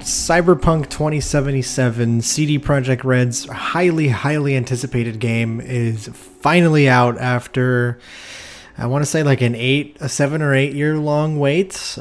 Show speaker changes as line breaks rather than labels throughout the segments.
Cyberpunk 2077, CD Projekt Red's highly anticipated game, is finally out after, I want to say, like a 7 or 8 year long wait,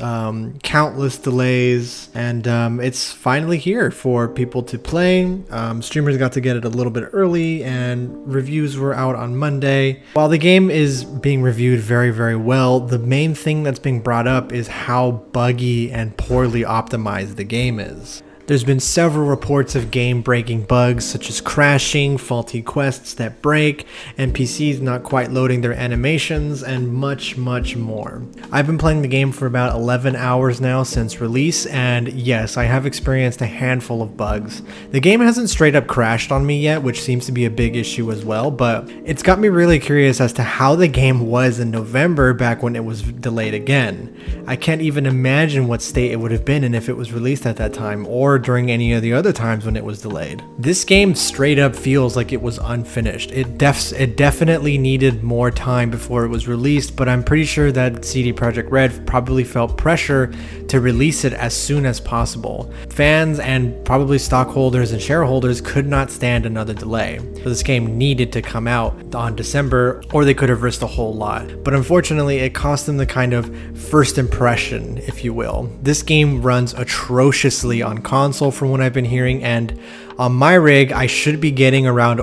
countless delays, and it's finally here for people to play. Streamers got to get it a little bit early, and reviews were out on Monday. While the game is being reviewed very well, the main thing that's being brought up is how buggy and poorly optimized the game is. There's been several reports of game-breaking bugs such as crashing, faulty quests that break, NPCs not quite loading their animations, and much more. I've been playing the game for about 11 hours now since release, and yes, I have experienced a handful of bugs. The game hasn't straight up crashed on me yet, which seems to be a big issue as well, but it's got me really curious as to how the game was in November back when it was delayed again. I can't even imagine what state it would have been in if it was released at that time, or during any of the other times when it was delayed. This game straight up feels like it was unfinished. It definitely needed more time before it was released, but I'm pretty sure that CD Projekt Red probably felt pressure to release it as soon as possible. Fans and probably stockholders and shareholders could not stand another delay. So this game needed to come out on December, or they could have risked a whole lot. But unfortunately, it cost them the kind of first impression, if you will. This game runs atrociously on console from what I've been hearing, and on my rig I should be getting around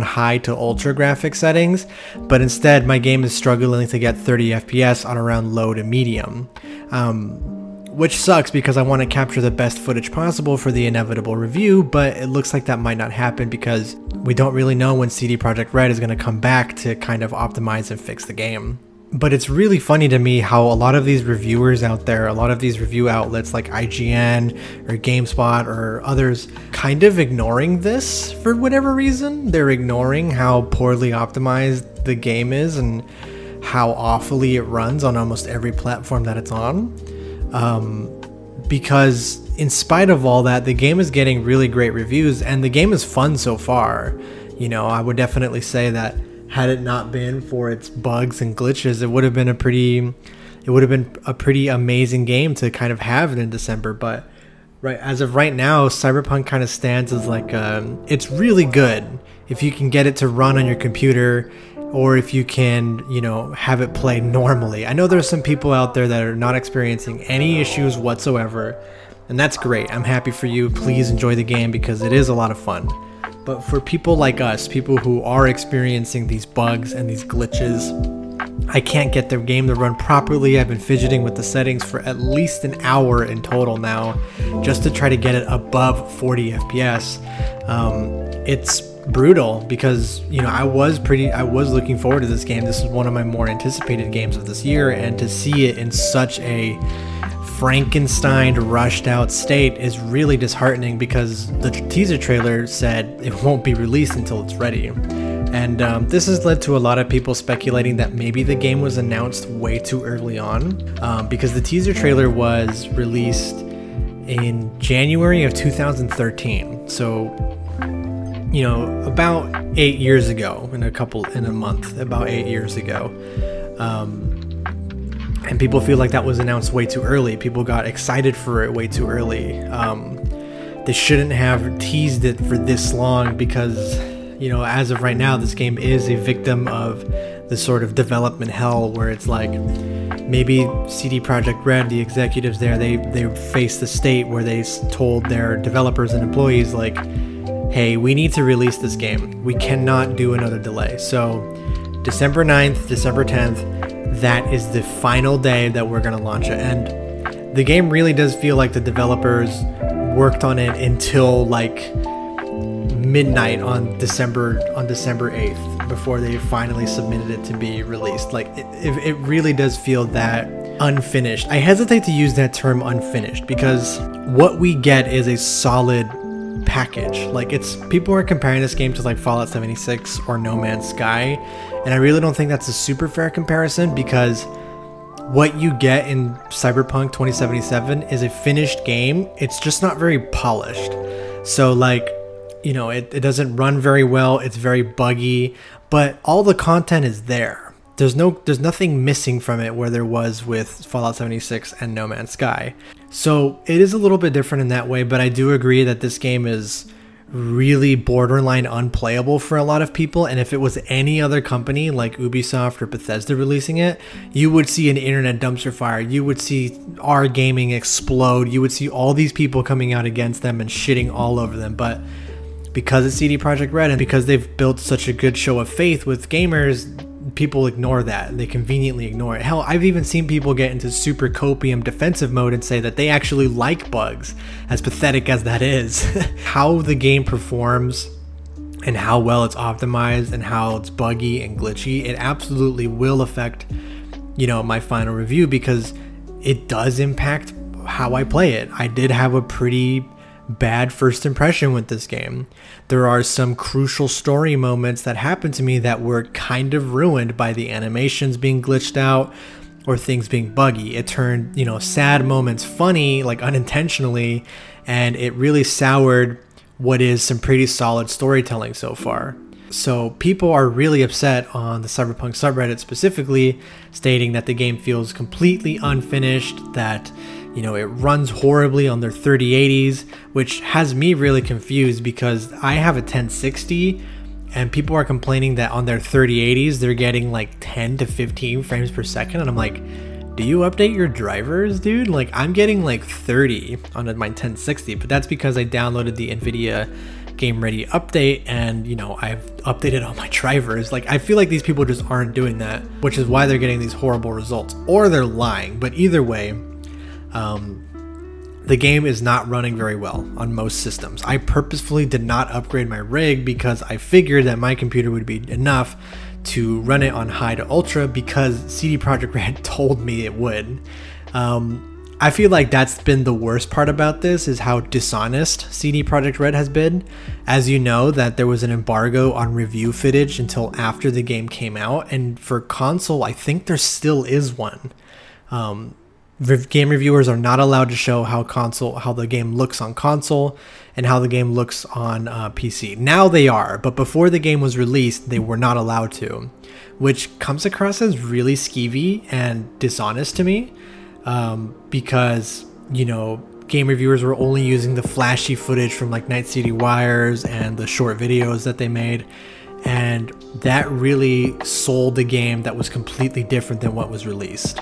high to ultra graphic settings, but instead my game is struggling to get 30 FPS on around low to medium, which sucks because I want to capture the best footage possible for the inevitable review, but it looks like that might not happen because we don't really know when CD Projekt Red is going to come back to kind of optimize and fix the game. But it's really funny to me how a lot of these reviewers out there, a lot of these review outlets like IGN or GameSpot or others, kind of ignoring this for whatever reason. They're ignoring how poorly optimized the game is and how awfully it runs on almost every platform that it's on. Because in spite of all that, the game is getting really great reviews and the game is fun so far. You know, I would definitely say that had it not been for its bugs and glitches, it would have been a pretty amazing game to kind of have in December. But as of right now, Cyberpunk kind of stands as like it's really good if you can get it to run on your computer, or if you can, you know, have it play normally. I know there's some people out there that are not experiencing any issues whatsoever, and that's great. I'm happy for you. Please enjoy the game because it is a lot of fun. But for people like us, people who are experiencing these bugs and these glitches, I can't get the game to run properly. I've been fidgeting with the settings for at least an hour in total now, just to try to get it above 40 FPS. It's brutal because, you know, I was looking forward to this game. This is one of my more anticipated games of this year, and to see it in such a Frankenstein rushed out state is really disheartening because the teaser trailer said it won't be released until it's ready. And this has led to a lot of people speculating that maybe the game was announced way too early on, because the teaser trailer was released in January of 2013. So, you know, about 8 years ago, in a month, about 8 years ago. And people feel like that was announced way too early. People got excited for it way too early. They shouldn't have teased it for this long because, you know, as of right now, this game is a victim of the sort of development hell where it's like, maybe CD Projekt Red, the executives there, they faced the state where they told their developers and employees like, hey, we need to release this game. We cannot do another delay. So December 9th, December 10th, that is the final day that we're going to launch it. And the game really does feel like the developers worked on it until like midnight on December 8th before they finally submitted it to be released. Like it really does feel that unfinished. I hesitate to use that term unfinished because what we get is a solid package. Like, people are comparing this game to like Fallout 76 or No Man's Sky, and I really don't think that's a super fair comparison because what you get in Cyberpunk 2077 is a finished game. It's just not very polished. So like, you know, it doesn't run very well. It's very buggy, but all the content is there. there's nothing missing from it where there was with Fallout 76 and No Man's Sky. So it is a little bit different in that way, but I do agree that this game is really borderline unplayable for a lot of people. And if it was any other company like Ubisoft or Bethesda releasing it, you would see an internet dumpster fire. You would see our gaming explode. You would see all these people coming out against them and shitting all over them. But because it's CD Projekt Red and because they've built such a good show of faith with gamers, people ignore that. They conveniently ignore it. Hell, I've even seen people get into super copium defensive mode and say that they actually like bugs, as pathetic as that is. How the game performs and how well it's optimized and how it's buggy and glitchy, it absolutely will affect, you know, my final review, because it does impact how I play it. I did have a pretty bad first impression with this game. There are some crucial story moments that happened to me that were kind of ruined by the animations being glitched out or things being buggy. It turned, you know, sad moments funny, like unintentionally, and it really soured what is some pretty solid storytelling so far. So people are really upset on the Cyberpunk subreddit specifically, stating that the game feels completely unfinished, that, you know, it runs horribly on their 3080s, which has me really confused because I have a 1060 and people are complaining that on their 3080s they're getting like 10 to 15 frames per second, and I'm like, do you update your drivers, dude? Like, I'm getting like 30 on my 1060, but that's because I downloaded the NVIDIA Game Ready update and, you know, I've updated all my drivers. Like, I feel like these people just aren't doing that, which is why they're getting these horrible results, or they're lying. But either way, the game is not running very well on most systems. I purposefully did not upgrade my rig because I figured that my computer would be enough to run it on high to ultra because CD Projekt Red told me it would. I feel like that's been the worst part about this, is how dishonest CD Projekt Red has been. As you know, that there was an embargo on review footage until after the game came out, and for console I think there still is one. Game reviewers are not allowed to show how the game looks on console and how the game looks on PC. Now they are, but before the game was released, they were not allowed to, which comes across as really skeevy and dishonest to me, because, you know, game reviewers were only using the flashy footage from like Night City Wires and the short videos that they made, and that really sold the game that was completely different than what was released.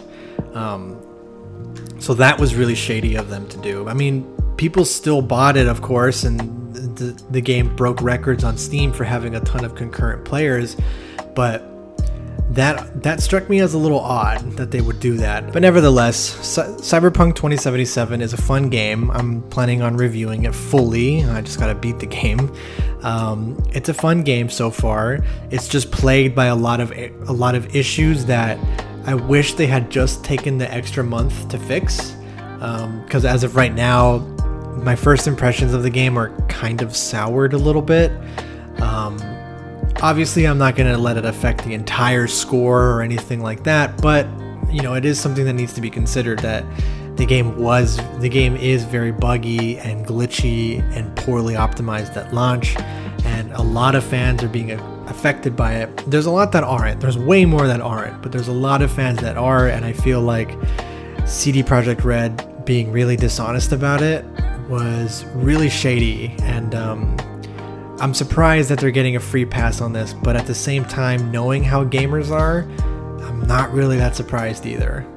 So that was really shady of them to do. I mean, people still bought it, of course, and the game broke records on Steam for having a ton of concurrent players, but that struck me as a little odd that they would do that. But nevertheless, Cyberpunk 2077 is a fun game. I'm planning on reviewing it fully. I just gotta beat the game. It's a fun game so far. It's just plagued by a lot of issues that I wish they had just taken the extra month to fix, because as of right now, my first impressions of the game are kind of soured a little bit. Obviously, I'm not going to let it affect the entire score or anything like that, but, you know, it is something that needs to be considered, that the game is very buggy and glitchy and poorly optimized at launch, and a lot of fans are being affected by it. There's a lot that aren't. There's way more that aren't, but there's a lot of fans that are, and I feel like CD Projekt Red being really dishonest about it was really shady, and I'm surprised that they're getting a free pass on this, but at the same time, knowing how gamers are, I'm not really that surprised either.